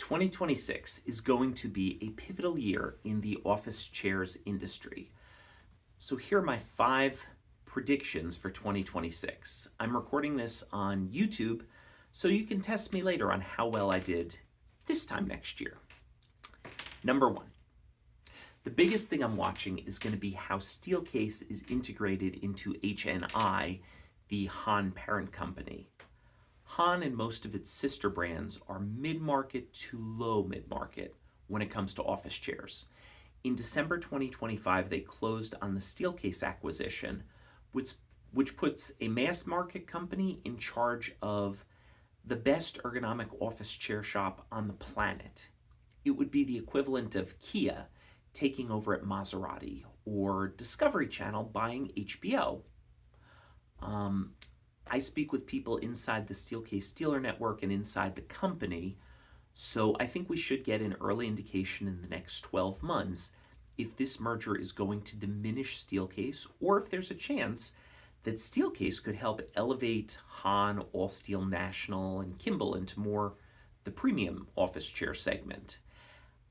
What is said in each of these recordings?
2026 is going to be a pivotal year in the office chairs industry. So here are my 5 predictions for 2026. I'm recording this on YouTube, so you can test me later on how well I did this time next year. Number 1. The biggest thing I'm watching is going to be how Steelcase is integrated into HNI, the Han parent company. Han and most of its sister brands are mid-market to low mid-market when it comes to office chairs. In December 2025, they closed on the Steelcase acquisition, which puts a mass market company in charge of the best ergonomic office chair shop on the planet. It would be the equivalent of Kia taking over at Maserati or Discovery Channel buying HBO. I speak with people inside the Steelcase dealer network and inside the company, so I think we should get an early indication in the next 12 months if this merger is going to diminish Steelcase or if there's a chance that Steelcase could help elevate Han, All Steel National, and Kimball into more the premium office chair segment.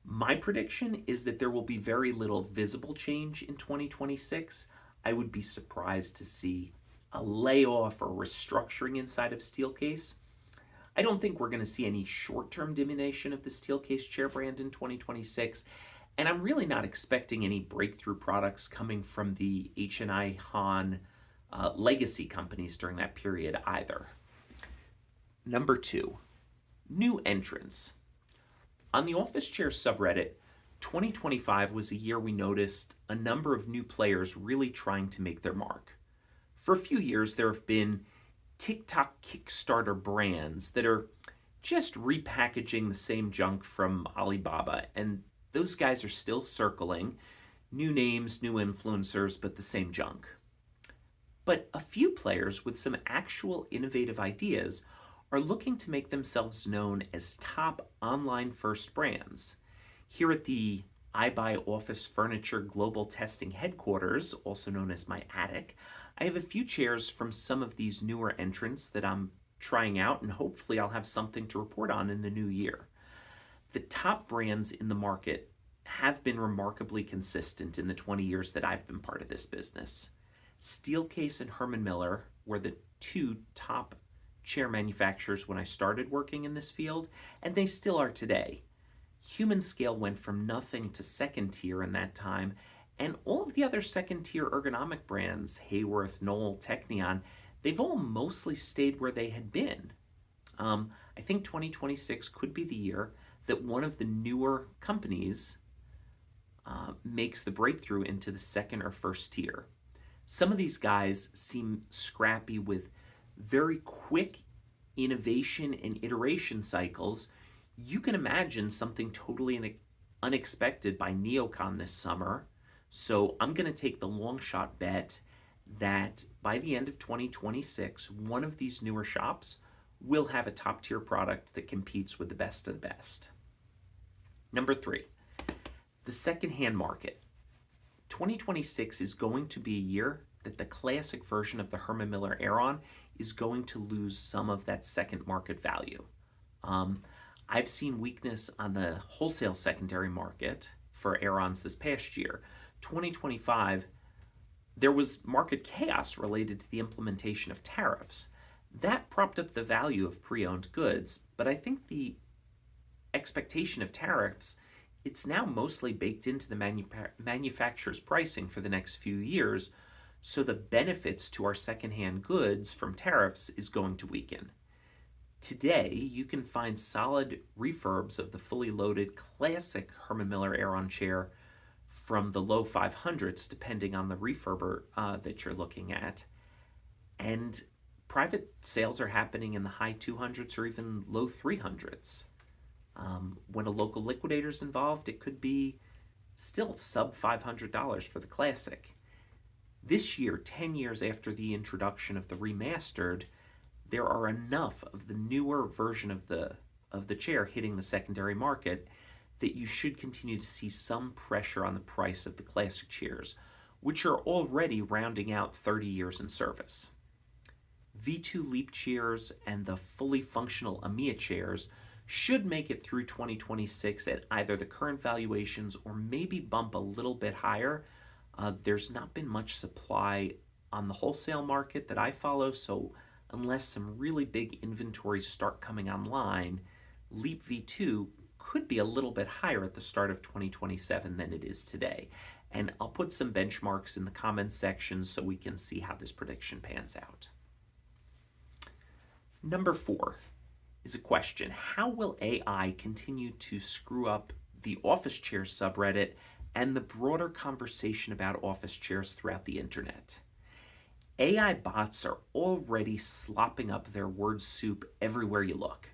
My prediction is that there will be very little visible change in 2026. I would be surprised to see a layoff or restructuring inside of Steelcase. I don't think we're going to see any short-term diminution of the Steelcase chair brand in 2026, and I'm really not expecting any breakthrough products coming from the HNI Han legacy companies during that period either. Number 2, new entrants. On the office chair subreddit, 2025 was a year we noticed a number of new players really trying to make their mark. For a few years, there have been TikTok Kickstarter brands that are just repackaging the same junk from Alibaba, and those guys are still circling. New names, new influencers, but the same junk. But a few players with some actual innovative ideas are looking to make themselves known as top online first brands. Here at the I Buy Office Furniture Global Testing Headquarters, also known as my attic, I have a few chairs from some of these newer entrants that I'm trying out, and hopefully I'll have something to report on in the new year. The top brands in the market have been remarkably consistent in the 20 years that I've been part of this business. Steelcase and Herman Miller were the 2 top chair manufacturers when I started working in this field, and they still are today. Human Scale went from nothing to second tier in that time, and all of the other second-tier ergonomic brands, Hayworth, Knoll, Technion, they've all mostly stayed where they had been. I think 2026 could be the year that one of the newer companies makes the breakthrough into the second or first tier. Some of these guys seem scrappy with very quick innovation and iteration cycles. You can imagine something totally unexpected by Neocon this summer. So I'm going to take the long shot bet that by the end of 2026, one of these newer shops will have a top tier product that competes with the best of the best. Number 3, the secondhand market. 2026 is going to be a year that the classic version of the Herman Miller Aeron is going to lose some of that second market value. I've seen weakness on the wholesale secondary market for Aerons this past year. 2025, there was market chaos related to the implementation of tariffs. That propped up the value of pre-owned goods, but I think the expectation of tariffs, it's now mostly baked into the manufacturer's pricing for the next few years, so the benefits to our secondhand goods from tariffs is going to weaken. Today, you can find solid refurbs of the fully loaded classic Herman Miller Aeron chair from the low 500s, depending on the refurber that you're looking at. And private sales are happening in the high 200s or even low 300s. When a local liquidator's involved, it could be still sub $500 for the classic. This year, 10 years after the introduction of the remastered, there are enough of the newer version of the chair hitting the secondary market that you should continue to see some pressure on the price of the classic chairs, which are already rounding out 30 years in service. V2 Leap chairs and the fully functional AMIA chairs should make it through 2026 at either the current valuations or maybe bump a little bit higher. There's not been much supply on the wholesale market that I follow, so unless some really big inventories start coming online, Leap V2 could be a little bit higher at the start of 2027 than it is today. And I'll put some benchmarks in the comments section so we can see how this prediction pans out. Number 4 is a question. How will AI continue to screw up the office chairs subreddit and the broader conversation about office chairs throughout the internet? AI bots are already slopping up their word soup everywhere you look.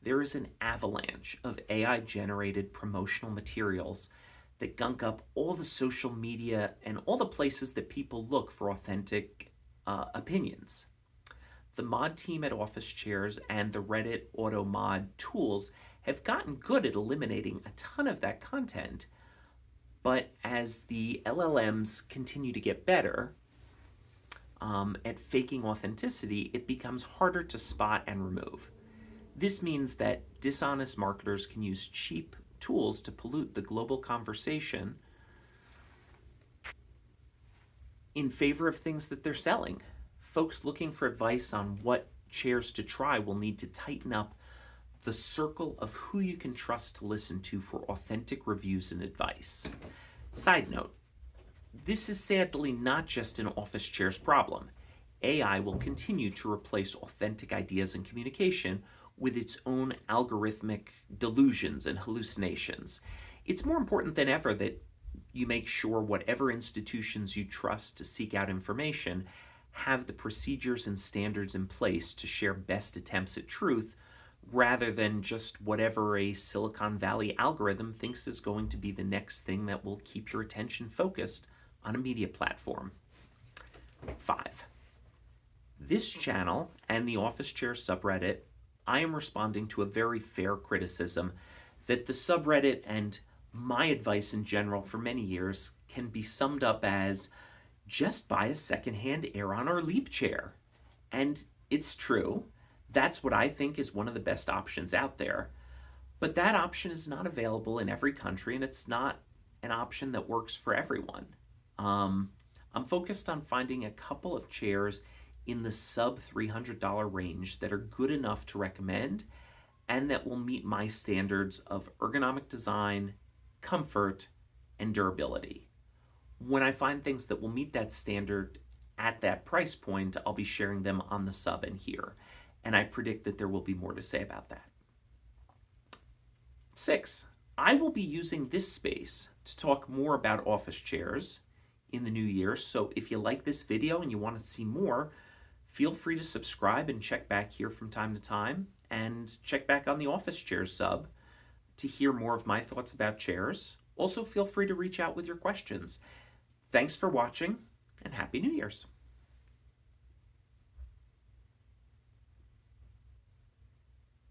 There is an avalanche of AI-generated promotional materials that gunk up all the social media and all the places that people look for authentic opinions. The mod team at Office Chairs and the Reddit Auto Mod tools have gotten good at eliminating a ton of that content, but as the LLMs continue to get better at faking authenticity, it becomes harder to spot and remove. This means that dishonest marketers can use cheap tools to pollute the global conversation in favor of things that they're selling. Folks looking for advice on what chairs to try will need to tighten up the circle of who you can trust to listen to for authentic reviews and advice. Side note, this is sadly not just an office chairs problem. AI will continue to replace authentic ideas and communication with its own algorithmic delusions and hallucinations. It's more important than ever that you make sure whatever institutions you trust to seek out information have the procedures and standards in place to share best attempts at truth, rather than just whatever a Silicon Valley algorithm thinks is going to be the next thing that will keep your attention focused on a media platform. 5. This channel and the Office Chairs subreddit, I am responding to a very fair criticism that the subreddit and my advice in general for many years can be summed up as just buy a secondhand Aeron or Leap chair. And it's true. That's what I think is one of the best options out there. But that option is not available in every country, and it's not an option that works for everyone. I'm focused on finding a couple of chairs in the sub $300 range that are good enough to recommend and that will meet my standards of ergonomic design, comfort, and durability. When I find things that will meet that standard at that price point, I'll be sharing them on the sub and here, and I predict that there will be more to say about that. 6, I will be using this space to talk more about office chairs in the new year, so if you like this video and you want to see more, feel free to subscribe and check back here from time to time, and check back on the Office Chairs sub to hear more of my thoughts about chairs. Also, feel free to reach out with your questions. Thanks for watching, and Happy New Year's.